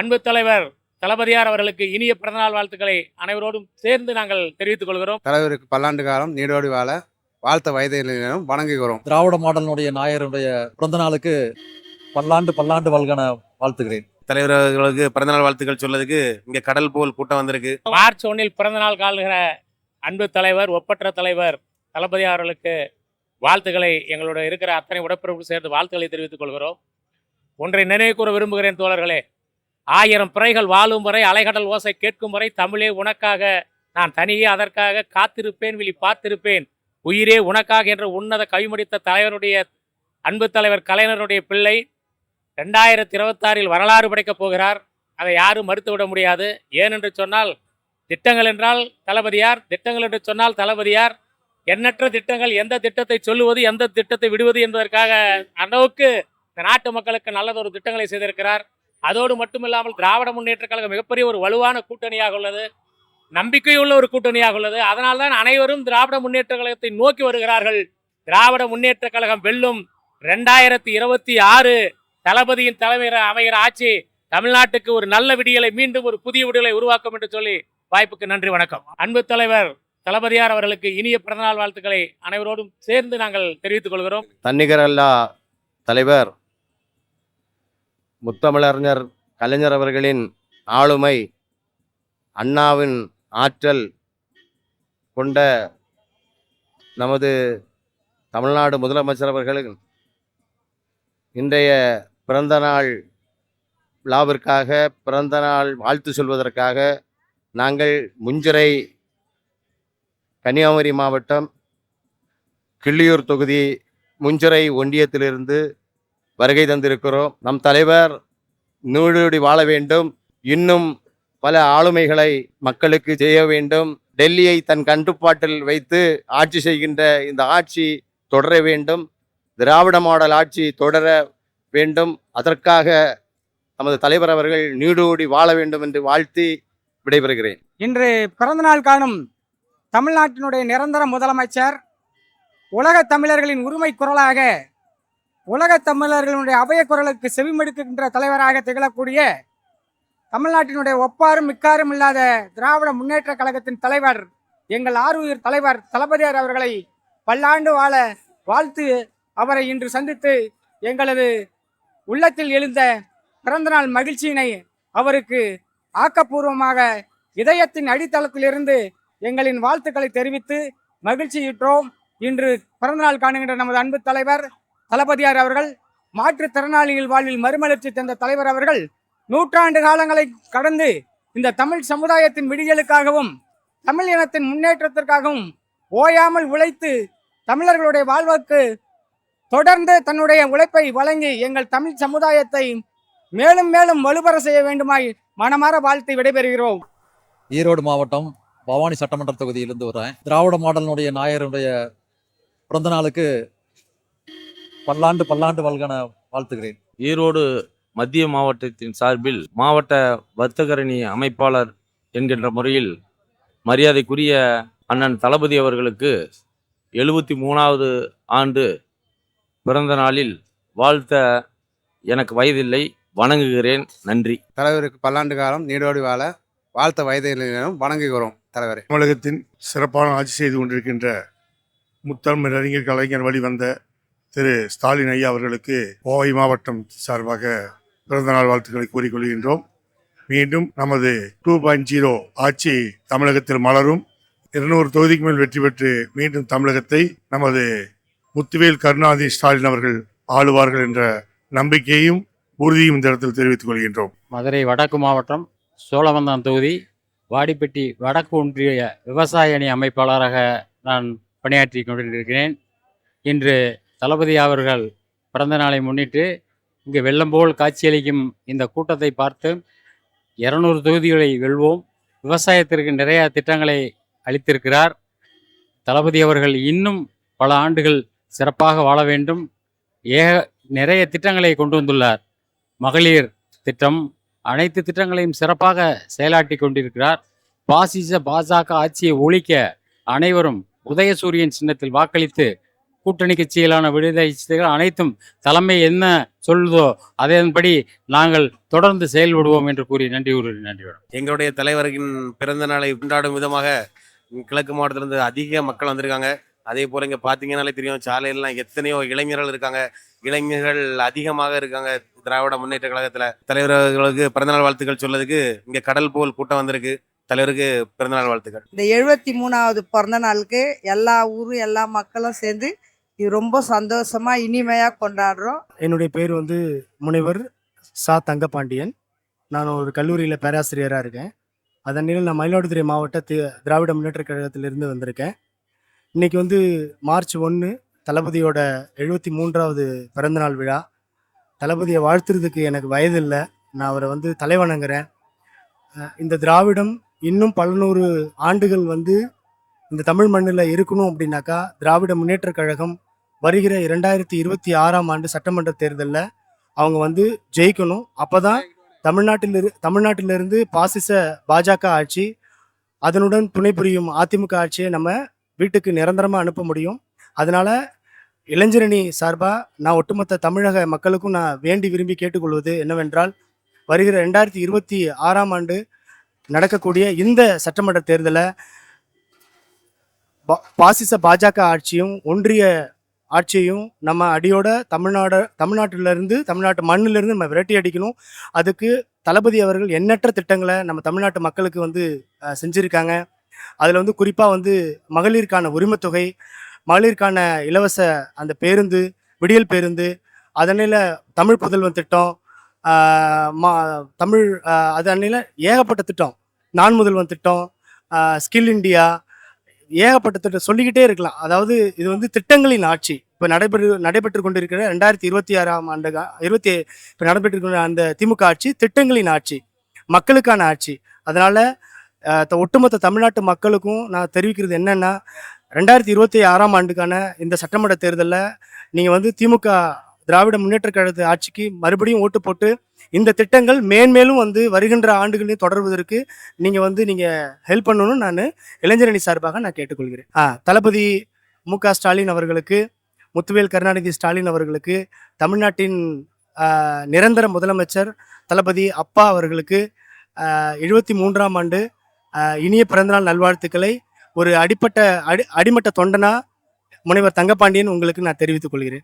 அன்பு தலைவர் தளபதியார் அவர்களுக்கு இனிய பிறந்தநாள் வாழ்த்துக்களை அனைவரோடும் சேர்ந்து நாங்கள் தெரிவித்துக் கொள்கிறோம். தலைவருக்கு பல்லாண்டு காலம் நீடோடி வாழ வாழ்த்த வயதிலும் வணங்குகிறோம். திராவிட மாடலினுடைய நாயருடைய பிறந்த நாளுக்கு பல்லாண்டு பல்லாண்டு வல்கன வாழ்த்துகிறேன். தலைவர்களுக்கு பிறந்தநாள் வாழ்த்துக்கள் சொல்லதுக்கு இங்க கடல் போல் கூட்டம் வந்திருக்கு. மார்ச் 1 பிறந்தநாள் காணுகிற அன்பு தலைவர் ஒப்பற்ற தலைவர் தளபதியார் அவர்களுக்கு வாழ்த்துக்களை எங்களோட இருக்கிற அத்தனை உடப்பிறப்பு சேர்ந்து வாழ்த்துக்களை தெரிவித்துக் கொள்கிறோம். ஒன்றை நினைவு கூற விரும்புகிறேன் தோழர்களே, 1000 பிறைகள் வாழும் வரை அலைகடல் ஓசை கேட்கும் வரை தமிழே உனக்காக நான் தனியே அதற்காக காத்திருப்பேன், விழி பார்த்திருப்பேன், உயிரே உனக்காக என்ற உன்னத கைமுடித்த தலைவருடைய அன்பு தலைவர் கலைஞருடைய பிள்ளை 2026 வரலாறு படைக்கப் போகிறார். அதை யாரும் மறுத்துவிட முடியாது. ஏனென்று சொன்னால் திட்டங்கள் என்றால் தளபதியார், திட்டங்கள் என்று சொன்னால் தளபதியார். எண்ணற்ற திட்டங்கள், எந்த திட்டத்தை சொல்லுவது எந்த திட்டத்தை விடுவது என்பதற்காக அளவுக்கு இந்த நாட்டு மக்களுக்கு நல்லதொரு திட்டங்களை செய்திருக்கிறார். அதோடு மட்டுமில்லாமல் திராவிட முன்னேற்ற கழகம் மிகப்பெரிய ஒரு வலுவான கூட்டணியாக உள்ளது, நம்பிக்கையுள்ள ஒரு கூட்டணியாக உள்ளது. அதனால்தான் அனைவரும் திராவிட முன்னேற்ற கழகத்தை நோக்கி வருகிறார்கள். திராவிட முன்னேற்ற கழகம் வெல்லும். 2026 தளபதியின் தலைமையில் அமைகிற ஆட்சி தமிழ்நாட்டுக்கு ஒரு நல்ல விடியலை, மீண்டும் ஒரு புதிய விடியலை உருவாக்கும் என்று சொல்லி வாய்ப்புக்கு நன்றி, வணக்கம். அன்பு தலைவர் தளபதியார் அவர்களுக்கு இனிய பிறந்தநாள் வாழ்த்துக்களை அனைவரோடும் சேர்ந்து நாங்கள் தெரிவித்துக் கொள்கிறோம். தன்னிகரல்லா தலைவர் முத்தமிழறிஞர் கலைஞர் அவர்களின் ஆளுமை, அண்ணாவின் ஆற்றல் கொண்ட நமது தமிழ்நாடு முதலமைச்சர் அவர்களின் இன்றைய பிறந்தநாள் விழாவிற்காக, பிறந்தநாள் வாழ்த்து சொல்வதற்காக நாங்கள் முஞ்சிறை கன்னியாகுமரி மாவட்டம் கிள்ளியூர் தொகுதி முஞ்சிறை ஒன்றியத்திலிருந்து வருகை தந்திருக்கிறோம். நம் தலைவர் நீடூடி வாழ வேண்டும், இன்னும் பல ஆளுமைகளை மக்களுக்கு செய்ய வேண்டும், டெல்லியை தன் கட்டுப்பாட்டில் வைத்து ஆட்சி செய்கின்ற இந்த ஆட்சி தொடர வேண்டும், திராவிட மாடல் ஆட்சி தொடர வேண்டும். அதற்காக நமது தலைவர் அவர்கள் நீடூடி வாழ வேண்டும் என்று வாழ்த்தி விடைபெறுகிறேன். இன்று பிறந்தநாள் காணும் தமிழ்நாட்டினுடைய நிரந்தர முதலமைச்சர், உலக தமிழர்களின் உரிமை குரலாக, உலக தமிழர்களுடைய அபய குரலுக்கு செவிமடுக்கின்ற தலைவராக திகழக்கூடிய தமிழ்நாட்டினுடைய ஒப்பாரும் மிக்காரும் இல்லாத திராவிட முன்னேற்ற கழகத்தின் தலைவர், எங்கள் ஆருயிர் தலைவர் தளபதியார் அவர்களை பல்லாண்டு வாழ வாழ்த்து அவரை இன்று சந்தித்து எங்களது உள்ளத்தில் எழுந்த பிறந்தநாள் மகிழ்ச்சியினை அவருக்கு ஆக்கப்பூர்வமாக இதயத்தின் அடித்தளத்திலிருந்து எங்களின் வாழ்த்துக்களை தெரிவித்து மகிழ்ச்சியுற்றோம். இன்று பிறந்தநாள் காணுகின்ற நமது அன்பு தலைவர் தளபதியார் அவர்கள், மாற்றுத்திறனாளிகள் வாழ்வில் மறுமலர்ச்சி தந்த தலைவர் அவர்கள், நூற்றாண்டு காலங்களை கடந்து இந்த தமிழ் சமுதாயத்தின் விடியலுக்காகவும் தமிழ் இனத்தின் முன்னேற்றத்திற்காகவும் ஓயாமல் உழைத்து தமிழர்களுடைய வாழ்வுக்கு தொடர்ந்து தன்னுடைய உழைப்பை வழங்கி எங்கள் தமிழ் சமுதாயத்தை மேலும் மேலும் வலுப்பெற செய்ய வேண்டுமாய் மனமாற வாழ்த்து விடைபெறுகிறோம். ஈரோடு மாவட்டம் பவானி சட்டமன்ற தொகுதியிலிருந்து வரேன். திராவிட மாடலினுடைய நாயருடைய பிறந்த நாளுக்கு பல்லாண்டு பல்லாண்டு வல்கன வாழ்த்துகிறேன். ஈரோடு மத்திய மாவட்டத்தின் சார்பில் மாவட்ட வர்த்தகரணி அமைப்பாளர் என்கின்ற முறையில் மரியாதைக்குரிய அண்ணன் தளபதி அவர்களுக்கு 73வது ஆண்டு பிறந்த நாளில் வாழ்த்த எனக்கு வயதில்லை, வணங்குகிறேன். நன்றி. தலைவருக்கு பல்லாண்டு காலம் நீடோடி வாழ வாழ்த்த வயதிலும் வணங்குகிறோம். தலைவரே, தமிழகத்தின் சிறப்பான ஆட்சி செய்து கொண்டிருக்கின்ற முத்தமிழ் அறிஞர் கலைஞர் வழிவந்த திரு ஸ்டாலின் ஐயா அவர்களுக்கு கோவை மாவட்டம் சார்பாக பிறந்தநாள் வாழ்த்துக்களை கூறிக்கொள்கின்றோம். மீண்டும் நமது 2.0 ஆட்சி தமிழகத்தில் மலரும். 200 தொகுதிக்கு மேல் வெற்றி பெற்று மீண்டும் தமிழகத்தை நமது முத்துவேல் கருணாநிதி ஸ்டாலின் அவர்கள் ஆளுவார்கள் என்ற நம்பிக்கையும் உறுதியும் இந்த இடத்தில் தெரிவித்துக் கொள்கின்றோம். மதுரை வடக்கு மாவட்டம் சோழவந்தான் தொகுதி வாடிப்பட்டி வடக்கு ஒன்றிய விவசாய அணி அமைப்பாளராக நான் பணியாற்றி கொண்டிருக்கிறேன். இன்று தளபதி அவர்கள் பிறந்த நாளை முன்னிட்டு இங்கு வெள்ளம் போல் காட்சியளிக்கும் இந்த கூட்டத்தை பார்த்து 200 தொகுதிகளை வெல்வோம், விவசாயத்திற்கு நிறைய திட்டங்களை அளித்திருக்கிறார். தளபதி அவர்கள் இன்னும் பல ஆண்டுகள் சிறப்பாக வாழ வேண்டும். நிறைய திட்டங்களை கொண்டு வந்துள்ளார். மகளிர் திட்டம், அனைத்து திட்டங்களையும் சிறப்பாக செயலாற்றி கொண்டிருக்கிறார். பாசிச பாஜக ஆட்சியை ஒழிக்க அனைவரும் உதயசூரியன் சின்னத்தில் வாக்களித்து கூட்டணி கட்சிகளான விடுதலை சிறுத்தைகள் அனைத்தும் தலைமை என்ன சொல்லுதோ அதன்படி நாங்கள் தொடர்ந்து செயல்படுவோம் என்று கூறி நன்றி வணக்கம். எங்களுடைய தலைவரின் பிறந்த நாளை கொண்டாடும் விதமாக கிழக்கு மாவட்டத்திலிருந்து அதிக மக்கள் வந்திருக்காங்க. அதே போல் இங்கே பார்த்தீங்கன்னாலே தெரியும், சாலையிலாம் எத்தனையோ இளைஞர்கள் இருக்காங்க. இளைஞர்கள் அதிகமாக இருக்காங்க. திராவிட முன்னேற்ற கழகத்தில் தலைவர்களுக்கு பிறந்தநாள் வாழ்த்துக்கள் சொல்லதுக்கு இங்கே கடல் போல் கூட்டம் வந்திருக்கு. தலைவருக்கு பிறந்தநாள் வாழ்த்துக்கள். இந்த 73வது பிறந்த நாளுக்கு எல்லா ஊரும் எல்லா மக்களும் சேர்ந்து இது ரொம்ப சந்தோஷமா இனிமையா கொண்டாடுறோம். என்னுடைய பேர் வந்து முனைவர் சா தங்கபாண்டியன். நான் ஒரு கல்லூரியில் பேராசிரியராக இருக்கேன். அதன் நான் மயிலாடுதுறை மாவட்ட திராவிட முன்னேற்ற கழகத்திலிருந்து வந்திருக்கேன். இன்னைக்கு வந்து மார்ச் 1 தளபதியோட 73வது பிறந்தநாள் விழா. தளபதியை வாழ்த்துறதுக்கு எனக்கு வயது இல்லை, நான் அவரை வந்து தலைவணங்குறேன். இந்த திராவிடம் இன்னும் பல நூறு ஆண்டுகள் வந்து இந்த தமிழ் மண்ணில் இருக்கணும் அப்படின்னாக்கா திராவிட முன்னேற்ற கழகம் வருகிற 2026ஆம் ஆண்டு சட்டமன்ற தேர்தலில் அவங்க வந்து ஜெயிக்கணும். அப்போ தான் தமிழ்நாட்டிலிருந்து பாசிச பாஜக ஆட்சி, அதனுடன் துணை புரியும் அதிமுக ஆட்சியை நம்ம வீட்டுக்கு நிரந்தரமாக அனுப்ப முடியும். அதனால் இளைஞரணி சார்பாக நான் ஒட்டுமொத்த தமிழக மக்களுக்கும் நான் வேண்டி விரும்பி கேட்டுக்கொள்வது என்னவென்றால், வருகிற 2026ஆம் ஆண்டு நடக்கக்கூடிய இந்த சட்டமன்ற தேர்தலை பாசிச பாஜக ஆட்சியும் ஒன்றிய ஆட்சியையும் நம்ம அடியோட தமிழ்நாட்டு மண்ணிலிருந்து நம்ம விரட்டி அடிக்கணும். அதுக்கு தளபதி அவர்கள் எண்ணற்ற திட்டங்களை நம்ம தமிழ்நாட்டு மக்களுக்கு வந்து செஞ்சுருக்காங்க. அதில் வந்து குறிப்பாக வந்து மகளிருக்கான உரிமைத்தொகை, மகளிருக்கான இலவச அந்த பேருந்து, விடியல் பேருந்து, அதனில் தமிழ் புதல்வன் திட்டம், தமிழ் அதனில் ஏகப்பட்ட திட்டம், நான் முதல்வன் திட்டம், ஸ்கில் இண்டியா, ஏகப்பட்ட திட்டம் சொல்லிக்கிட்டே இருக்கலாம். அதாவது இது வந்து திட்டங்களின் ஆட்சி. இப்போ நடைபெற்று கொண்டிருக்கிற 2026ஆம் ஆண்டு இப்போ நடைபெற்று அந்த திமுக ஆட்சி திட்டங்களின் ஆட்சி, மக்களுக்கான ஆட்சி. அதனால் ஒட்டுமொத்த தமிழ்நாட்டு மக்களுக்கும் நான் தெரிவிக்கிறது என்னென்னா, 2026ஆம் ஆண்டுக்கான இந்த சட்டமன்ற தேர்தலில் நீங்கள் வந்து திமுக திராவிட முன்னேற்ற கழக ஆட்சிக்கு மறுபடியும் ஓட்டு போட்டு இந்த திட்டங்கள் மேன்மேலும் வந்து வருகின்ற ஆண்டுகளையும் தொடர்வதற்கு நீங்கள் ஹெல்ப் பண்ணணும்னு நான் இளைஞரணி சார்பாக நான் கேட்டுக்கொள்கிறேன். தளபதி மு.க. ஸ்டாலின் அவர்களுக்கு, முத்துவேல் கருணாநிதி ஸ்டாலின் அவர்களுக்கு, தமிழ்நாட்டின் நிரந்தர முதலமைச்சர் தளபதி அப்பா அவர்களுக்கு 73ஆம் ஆண்டு இனிய பிறந்தநாள் நல்வாழ்த்துக்களை ஒரு அடிமட்ட தொண்டனா முனைவர் தங்கபாண்டியன் உங்களுக்கு நான் தெரிவித்துக் கொள்கிறேன்.